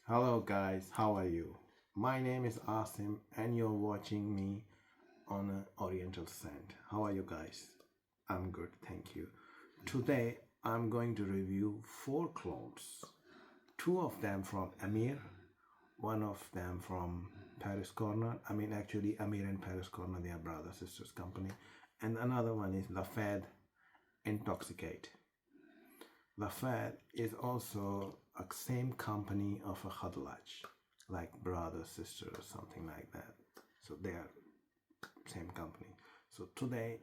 Hello guys, how are you? My name is Asim and you're watching me on an Oriental Scent. How are you guys? I'm good, thank you. Today I'm going to review 4 clones. 2 of them from Emir, one of them from Paris Corner. Actually Amir and Paris Corner, they are brother sisters company. And another one is the Fede Intoxicate. Lafayette is also a same company of a Khadlaj, like brother, sister, or something like that. So they are same company. So today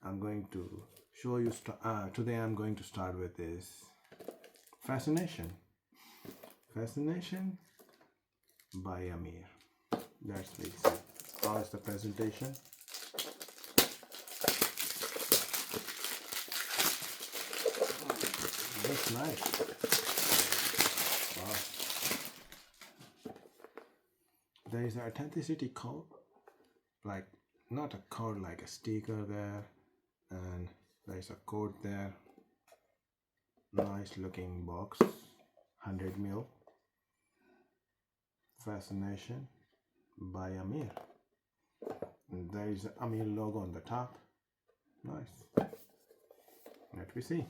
I'm going to show you. Today I'm going to start with this Fascination. Fascination by Amir. That's basic. How is the presentation? Looks nice. Wow. There is an authenticity code, like not a code like a sticker there, and there is a code there. Nice looking box, 100 ml. Fascination by Amir. And there is an Amir logo on the top. Nice. Let me see.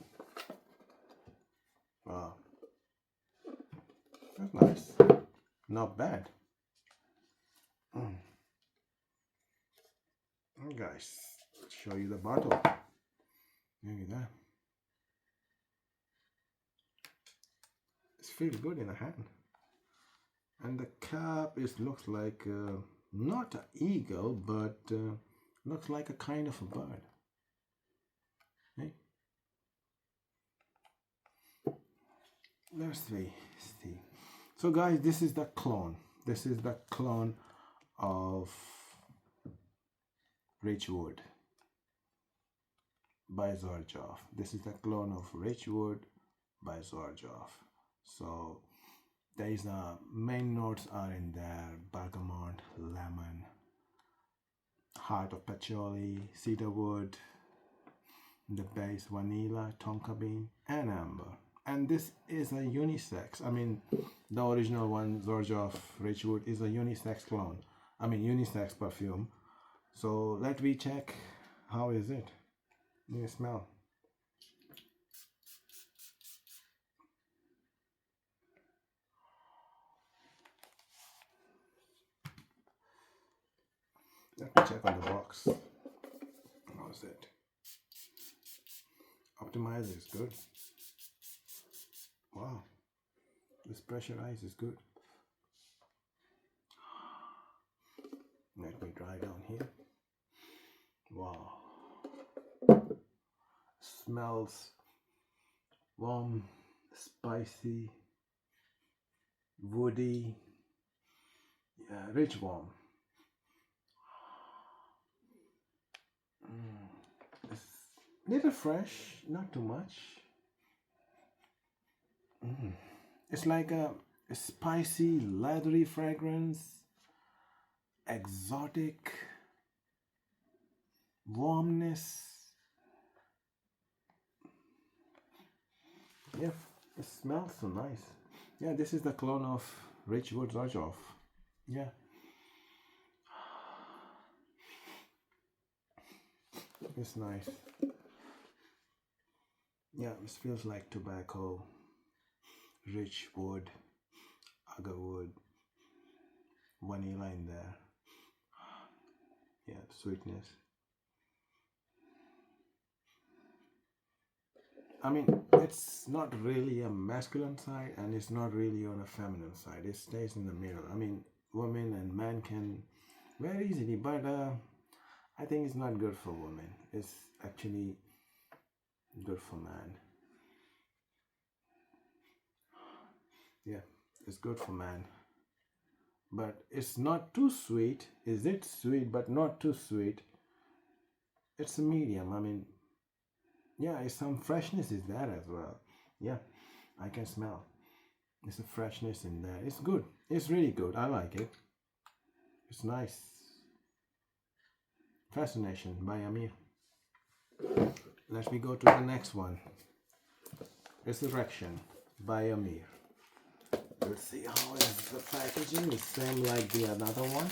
Wow. That's nice. Not bad. Guys, let's show you the bottle. Maybe that. It feels good in the hand. And the cap looks like not an eagle, but looks like a kind of a bird. Hey? Let's see. So guys, this is the clone. This is the clone of Richwood by Zorjov. This is the clone of Richwood by Zorjov. So there is main notes are in there: bergamot, lemon, heart of patchouli, cedarwood, the base vanilla, tonka bean, and amber. And this is a unisex. The original one, Zorjov Richwood, is a unisex clone. Unisex perfume. So let me check. How is it? You smell. Let me check on the box. How's it? Optimizer is good. Wow. This pressurize is good. Let me dry down here. Wow. Smells warm, spicy, woody, yeah, rich warm. It's little fresh, not too much. It's like a spicy, leathery fragrance, exotic warmness. Yeah, it smells so nice. Yeah, this is the clone of Richwood Zorjov. Yeah. It's nice. Yeah, it feels like tobacco, rich wood, agarwood, vanilla in there. Yeah, sweetness. It's not really a masculine side and it's not really on a feminine side. It stays in the middle. Women and men can wear easily, but I think it's not good for women. It's actually good for man. Yeah, it's good for man. But it's not too sweet. Is it sweet but not too sweet? It's a medium. Yeah, some freshness is there as well. Yeah, I can smell. There's a freshness in there. It's good. It's really good. I like it. It's nice. Fascination by Amir. Let me go to the next one. Resurrection by Amir. will see how is the packaging. It's same like the another one.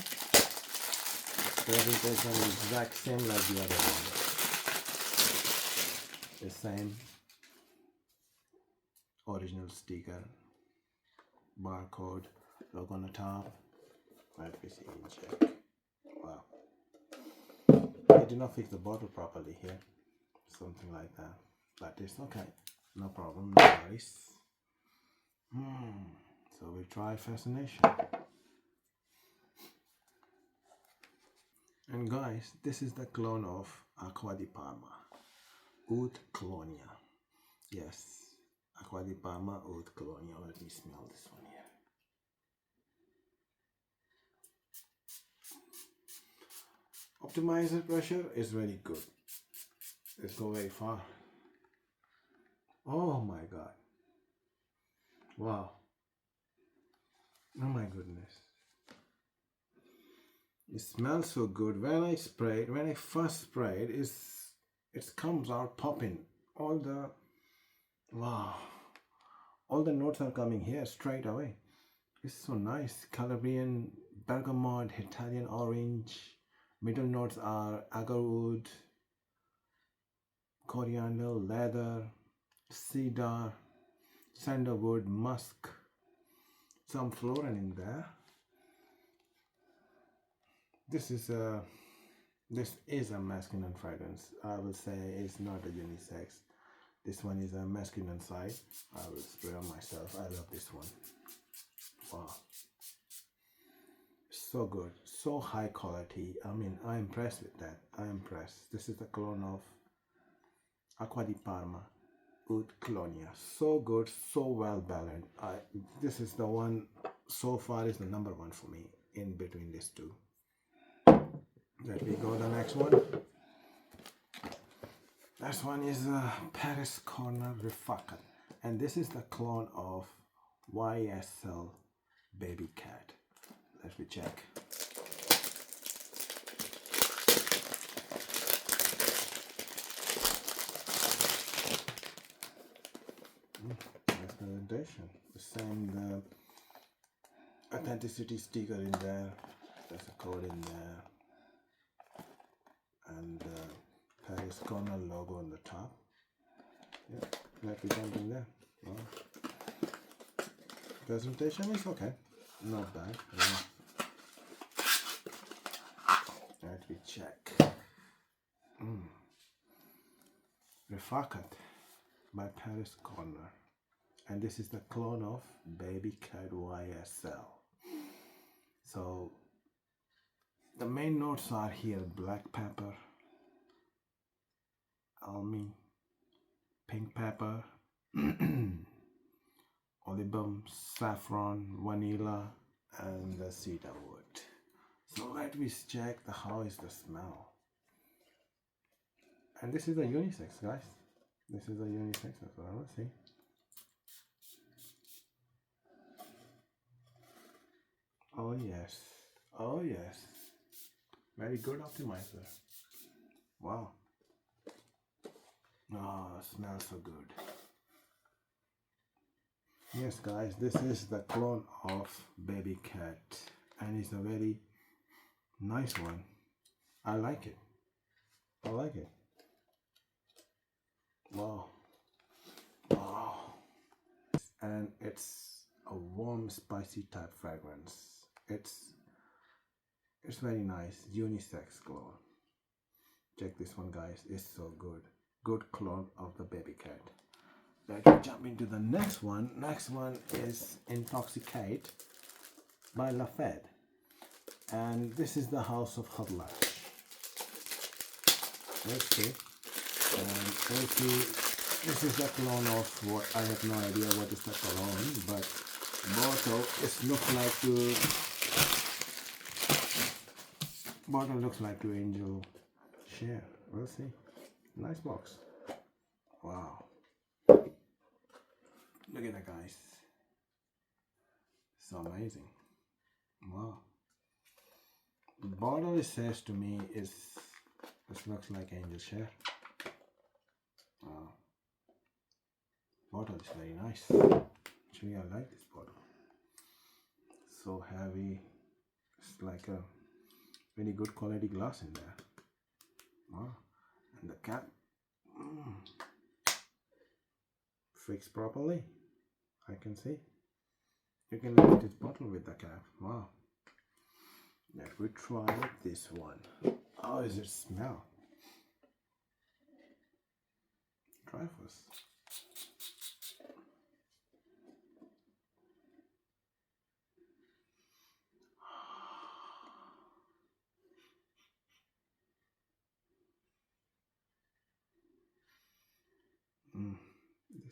Presentation is exact same like the other one. The same original sticker, barcode, logo on the top. Let me see and check. Wow. They did not fix the bottle properly here. Something like that. But it's okay. No problem. No worries. So we try Fascination. And guys, this is the clone of Acqua di Parma. Oud Colonia. Yes. Acqua di Parma Oud Colonia. Let me smell this one here. Optimizer pressure is very good. Let's go very far. Oh my god. Wow. Oh my goodness. It smells so good. When I first sprayed, it comes out popping. All the notes are coming here straight away. It's so nice. Calabrian, bergamot, Italian orange. Middle notes are agarwood, coriander, leather, cedar, sandalwood, musk, some floral in there. This is a masculine fragrance. I will say it's not a unisex. This one is a masculine side. I will spray on myself. I love this one. Wow. So good. So high quality. I mean, I'm impressed with that. I'm impressed. This is the clone of Acqua di Parma Oud Colonia. So good. So well balanced. This is the one so far is the number one for me in between these two. Let me go to the next one. Next one is Paris Corner Rifaaqat, and this is the clone of YSL Baby Cat. Let me check. Nice presentation. The same authenticity sticker in there. There's a code in there. And Paris Corner logo on the top. Yeah, like we jump in there. Wow. Presentation is okay, not bad. Yeah. Let me check. Rifaaqat by Paris Corner, and this is the clone of Baby Cat YSL. So the main notes are here: black pepper, almond, pink pepper, olibanum, saffron, vanilla, and the cedar wood. So let me check how is the smell. And this is a unisex, guys. This is a unisex as well. Let's see. Oh yes. Oh yes. Very good optimizer. Wow. Oh, smells so good. Yes guys, this is the clone of Baby Cat, and it's a very nice one. I like it. I like it. Wow. Wow. And it's a warm, spicy type fragrance. It's very nice. Unisex clone. Check this one, guys. It's so good. Good clone of the Baby Cat. Let me jump into the next one. Next one is Intoxicate by Fede, and this is the House of Hot Lash. Let's see. And we'll see. This is the clone of what I have no idea what is the clone, but bottle looks like to Angel Share. We'll see. Nice box. Wow. Look at that, guys. So amazing. Wow. The bottle, it says to me, this looks like Angel Share. Wow. Bottle is very nice. Actually, I like this bottle. so heavy. It's like a very good quality glass in there. Wow. And the cap fixed properly. I can see. You can lift this bottle with the cap. Wow. Let me try this one. How does it smell? Try first.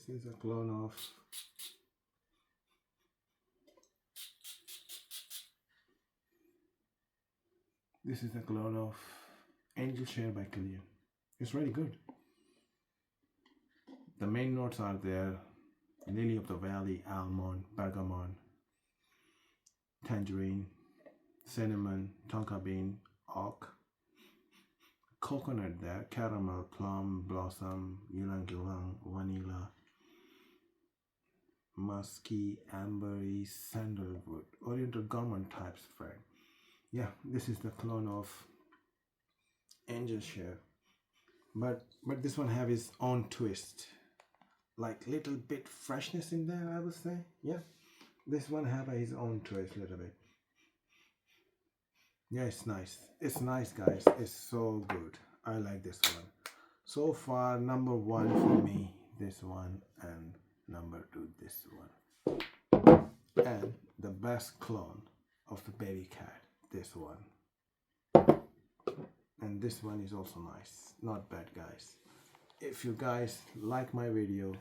This is a clone of Angel Share by Killian. It's really good. The main notes are there: lily of the valley, almond, bergamot, tangerine, cinnamon, tonka bean, oak, coconut there, caramel, plum, blossom, ylang ylang, vanilla, musky, ambery, sandalwood, oriental garment types spread. Yeah, this is the clone of Angel Share, but this one have its own twist, like little bit freshness in there, I would say. Yeah, this one have his own twist little bit. Yeah, it's nice guys, it's so good. I like this one. So far, number one for me, this one, and number two, this one. And the best clone of the baby cat, this one. And this one is also nice. Not bad, guys. If you guys like my video,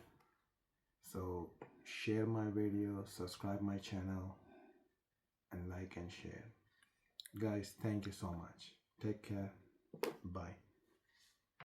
so share my video, subscribe my channel, and like and share. Guys, thank you so much. Take care. Bye.